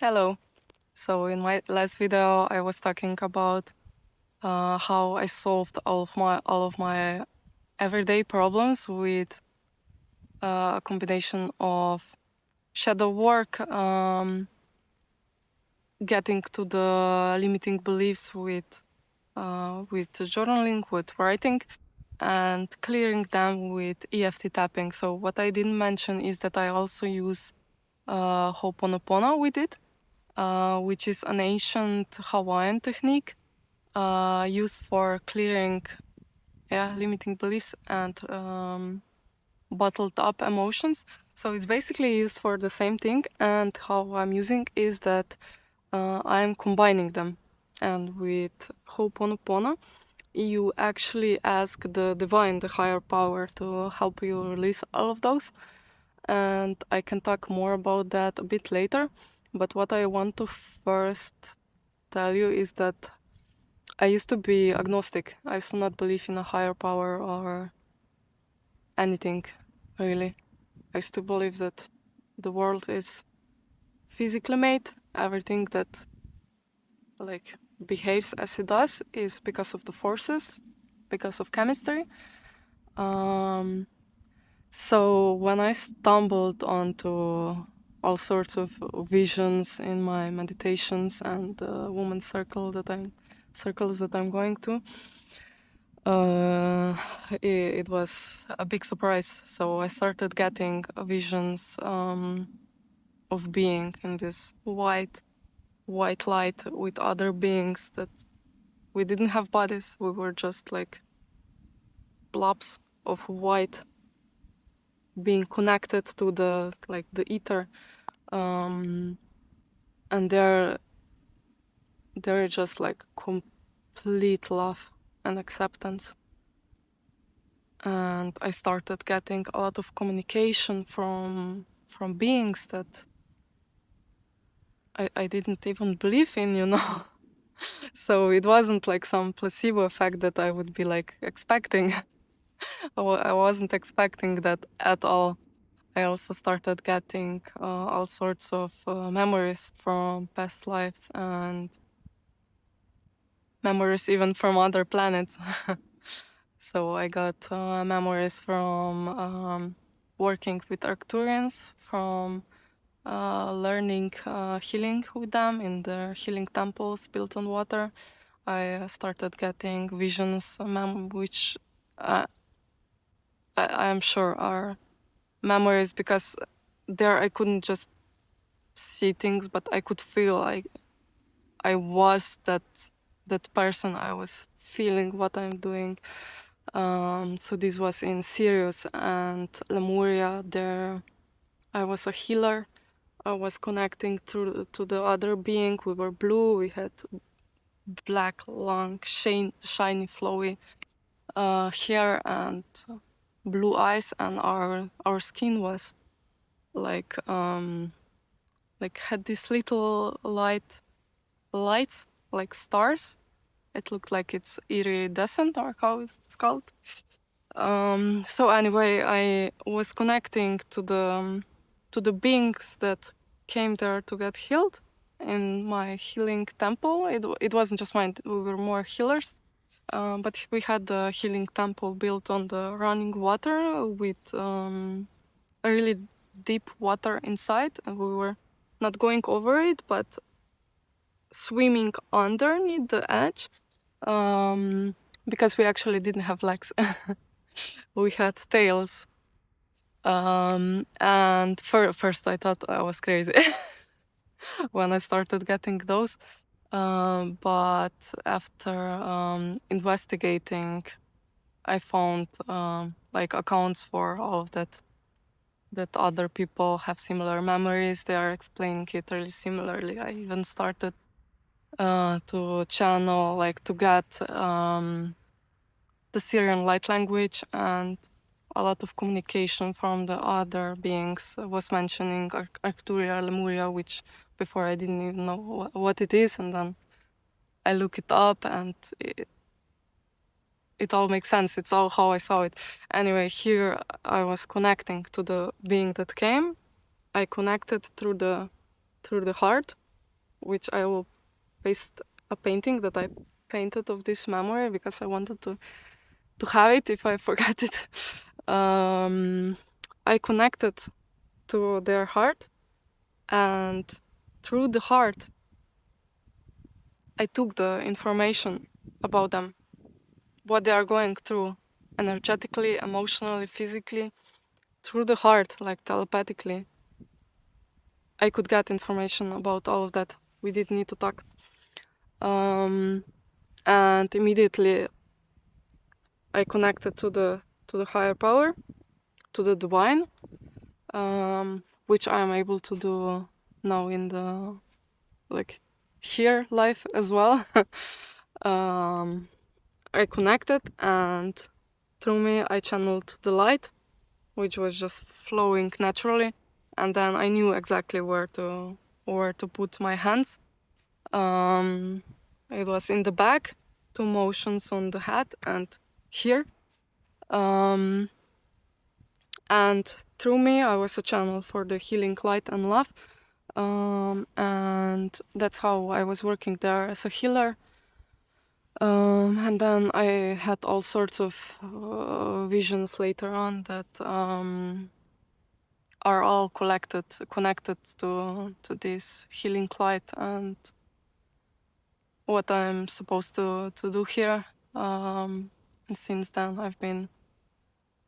Hello. So in my last video, I was talking about how I solved all of my everyday problems with a combination of shadow work, getting to the limiting beliefs with journaling, with writing, and clearing them with EFT tapping. So what I didn't mention is that I also use Ho'oponopono with it, which is an ancient Hawaiian technique used for clearing limiting beliefs and bottled up emotions. So it's basically used for the same thing, and how I'm using is that I'm combining them. And with Ho'oponopono, you actually ask the divine, the higher power, to help you release all of those. And I can talk more about that a bit later. But what I want to first tell you is that I used to be agnostic. I used to not believe in a higher power or anything, really. I used to believe that the world is physically made. Everything that like behaves as it does is because of the forces, because of chemistry. So when I stumbled onto all sorts of visions in my meditations and women's circles that I'm going to, it was a big surprise. So I started getting visions of being in this white light with other beings that we didn't have bodies. We were just like blobs of white being connected to the ether, and they're just like complete love and acceptance. And I started getting a lot of communication from beings that I didn't even believe in, you know. So it wasn't like some placebo effect that I would be like expecting. I wasn't expecting that at all. I also started getting all sorts of memories from past lives and memories even from other planets. So I got memories from working with Arcturians, from learning healing with them in their healing temples built on water. I started getting visions, which uh, I am sure are memories, because there I couldn't just see things, but I could feel like I was that person. I was feeling what I'm doing. So this was in Sirius and Lemuria. There, I was a healer. I was connecting to the other being. We were blue. We had black, long, shiny, flowy hair and blue eyes, and our skin was like had these little lights like stars. It looked like it's iridescent, or how it's called. So anyway, I was connecting to the beings that came there to get healed in my healing temple. It wasn't just mine. We were more healers, but we had the healing temple built on the running water with a really deep water inside, and we were not going over it, but swimming underneath the edge, because we actually didn't have legs. We had tails. And first I thought I was crazy when I started getting those. But after investigating, I found like accounts for all of that, that other people have similar memories. They are explaining it really similarly. I even started to channel, like to get the Syrian light language, and a lot of communication from the other beings. I was mentioning Arcturia, Lemuria, which before I didn't even know what it is, and then I look it up, and it all makes sense. It's all how I saw it. Anyway, here I was connecting to the being that came. I connected through the heart, which I will paste a painting that I painted of this memory because I wanted to have it if I forget it. I connected to their heart, and through the heart I took the information about them, what they are going through energetically, emotionally, physically, through the heart, like telepathically. I could get information about all of that. We didn't need to talk. And immediately I connected to the higher power, to the divine, which I am able to do now in the here life as well. I connected, and through me I channeled the light, which was just flowing naturally, and then I knew exactly where to put my hands. It was in the back, 2 motions on the head and here. And through me I was a channel for the healing light and love. And that's how I was working there as a healer. And then I had all sorts of visions later on that are all connected to this healing light and what I'm supposed to do here. And since then I've been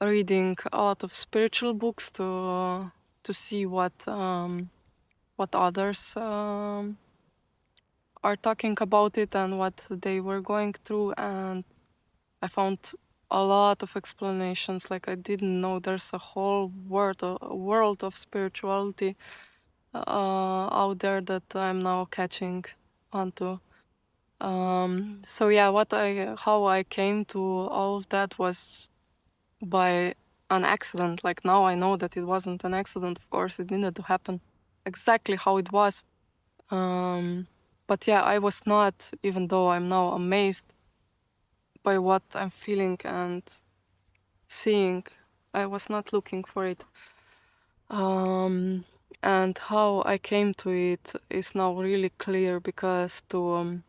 reading a lot of spiritual books to see what others are talking about it and what they were going through, and I found a lot of explanations. Like, I didn't know there's a whole world of spirituality out there that I'm now catching onto. So yeah, how I came to all of that was by an accident. Like, now I know that it wasn't an accident. Of course, it needed to happen exactly how it was. But yeah, I was not, even though I'm now amazed by what I'm feeling and seeing, I was not looking for it. And how I came to it is now really clear, because to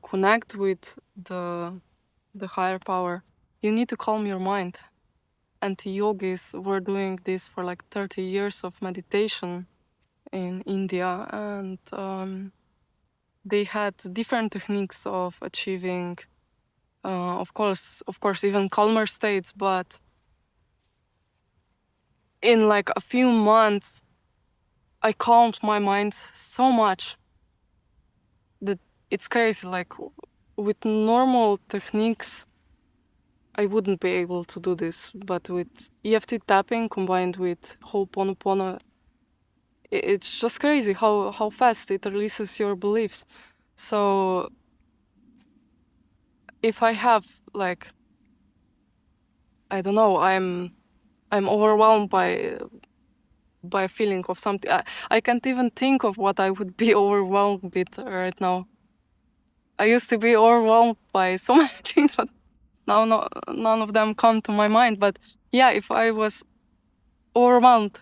connect with the higher power, you need to calm your mind. And the yogis were doing this for like 30 years of meditation in India, and they had different techniques of achieving, of course, even calmer states. But in like a few months, I calmed my mind so much that it's crazy. Like, with normal techniques, I wouldn't be able to do this. But with EFT tapping combined with Ho'oponopono, it's just crazy how fast it releases your beliefs. So if I have, like, I don't know, I'm overwhelmed by a feeling of something. I can't even think of what I would be overwhelmed with right now. I used to be overwhelmed by so many things, but now none of them come to my mind. But yeah, if I was overwhelmed,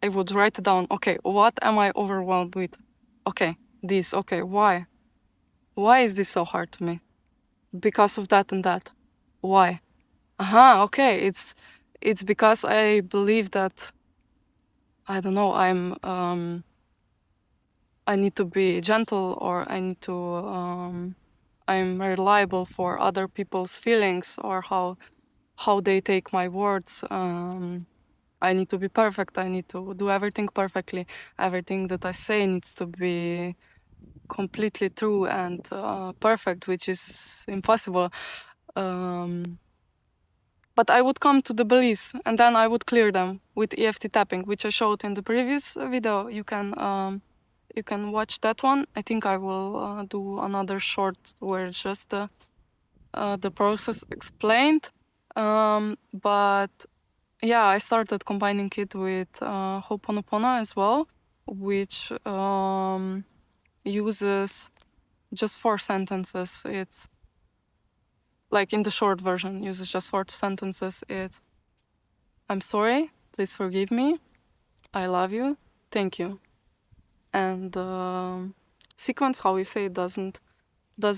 I would write it down. Okay, what am I overwhelmed with? Okay, this. Okay, why? Why is this so hard to me? Because of that and that. Why? Okay, it's because I believe that, I don't know, I need to be gentle, or I need to I'm reliable for other people's feelings, or how they take my words. I need to be perfect. I need to do everything perfectly. Everything that I say needs to be completely true and perfect, which is impossible. But I would come to the beliefs, and then I would clear them with EFT tapping, which I showed in the previous video. You can watch that one. I think I will do another short where it's just the process explained. But yeah, I started combining it with Ho'oponopono as well, which uses just 4 sentences. It's like, in the short version, uses just 4 sentences. It's, I'm sorry, please forgive me, I love you, thank you. and sequence, how you say it, doesn't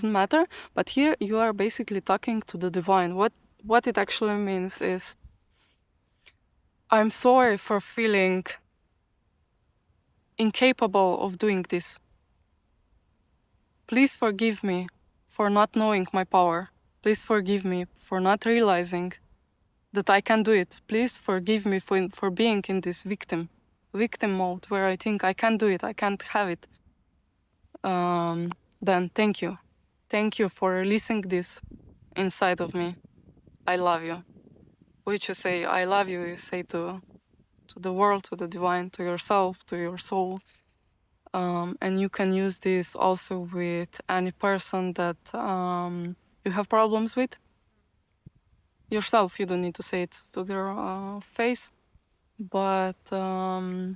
matter. But here you are basically talking to the divine. What it actually means is, I'm sorry for feeling incapable of doing this. Please forgive me for not knowing my power. Please forgive me for not realizing that I can do it. Please forgive me for being in this victim mode where I think I can't do it, I can't have it. Then thank you. Thank you for releasing this inside of me. I love you. Which you say, I love you, you say to the world, to the divine, to yourself, to your soul. And you can use this also with any person that you have problems with. Yourself, you don't need to say it to their face. But I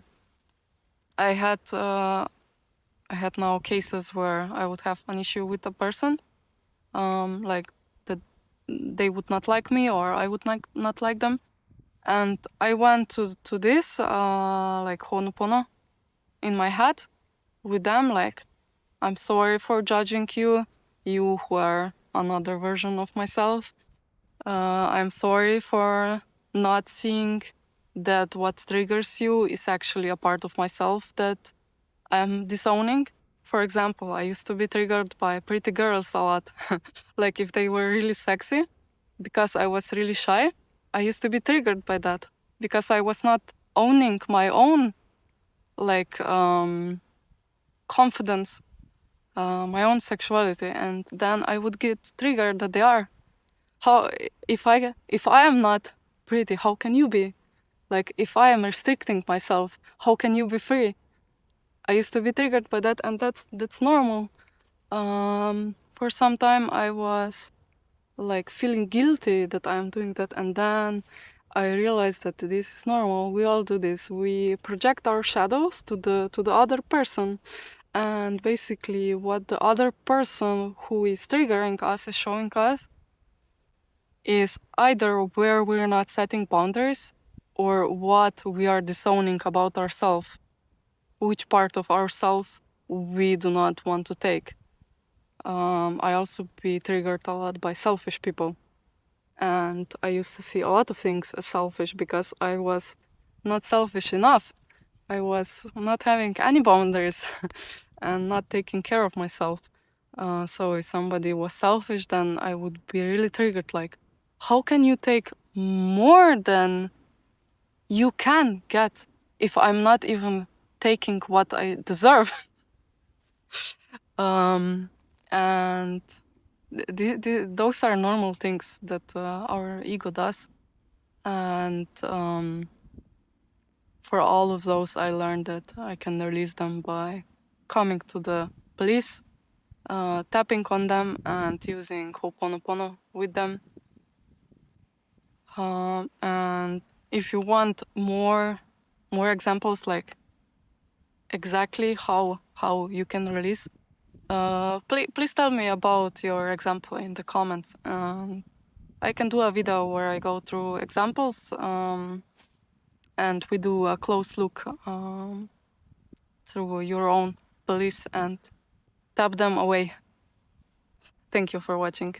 had now cases where I would have an issue with a person, like that they would not like me or I would not like them. And I went to this like Ho'oponopono in my head with them, like, I'm sorry for judging you, you who are another version of myself. I'm sorry for not seeing that what triggers you is actually a part of myself that I'm disowning. For example, I used to be triggered by pretty girls a lot. Like if they were really sexy, because I was really shy, I used to be triggered by that because I was not owning my own like confidence, my own sexuality, and then I would get triggered that they are. How if I am not pretty, how can you be? Like if I am restricting myself, how can you be free? I used to be triggered by that, and that's normal. For some time I was like feeling guilty that I'm doing that, and then I realized that this is normal. We all do this. We project our shadows to the other person, and basically what the other person who is triggering us is showing us is either where we're not setting boundaries or what we are disowning about ourselves, which part of ourselves we do not want to take. I also be triggered a lot by selfish people. And I used to see a lot of things as selfish because I was not selfish enough. I was not having any boundaries and not taking care of myself. So if somebody was selfish, then I would be really triggered, like, how can you take more than you can get if I'm not even taking what I deserve? And those are normal things that our ego does. And for all of those, I learned that I can release them by coming to the beliefs, tapping on them, and using Ho'oponopono with them. And if you want more examples, like exactly how you can release, please tell me about your example in the comments. I can do a video where I go through examples, and we do a close look through your own beliefs and tap them away. Thank you for watching.